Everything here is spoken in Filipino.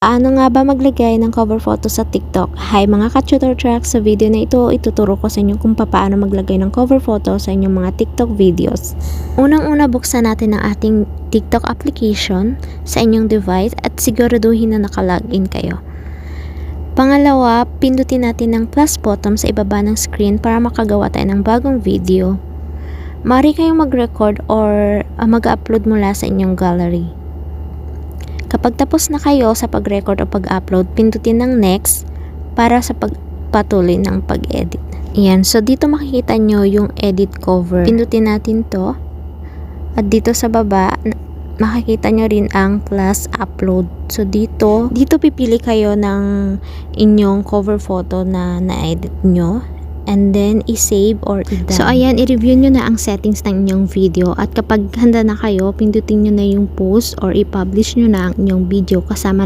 Paano nga ba maglagay ng cover photo sa TikTok? Hi mga ka-tutor track, sa video na ito, ituturo ko sa inyo kung paano maglagay ng cover photo sa inyong mga TikTok videos. Unang-una, buksan natin ang ating TikTok application sa inyong device at siguraduhin na nakalogin kayo. Pangalawa, pindutin natin ang plus button sa ibaba ng screen para makagawa tayo ng bagong video. Maaari kayong mag-record or mag-upload mula sa inyong gallery. Kapag tapos na kayo sa pag-record o pag-upload, pindutin ng next para sa pagpatuloy ng pag-edit. Ayan, so dito makikita nyo yung edit cover. Pindutin natin to. At dito sa baba, makikita nyo rin ang plus upload. So dito pipili kayo ng inyong cover photo na na-edit nyo. And then, i-save or i-done. So, ayan, i-review nyo na ang settings ng inyong video. At kapag handa na kayo, pindutin nyo na yung post or i-publish nyo na ang inyong video kasama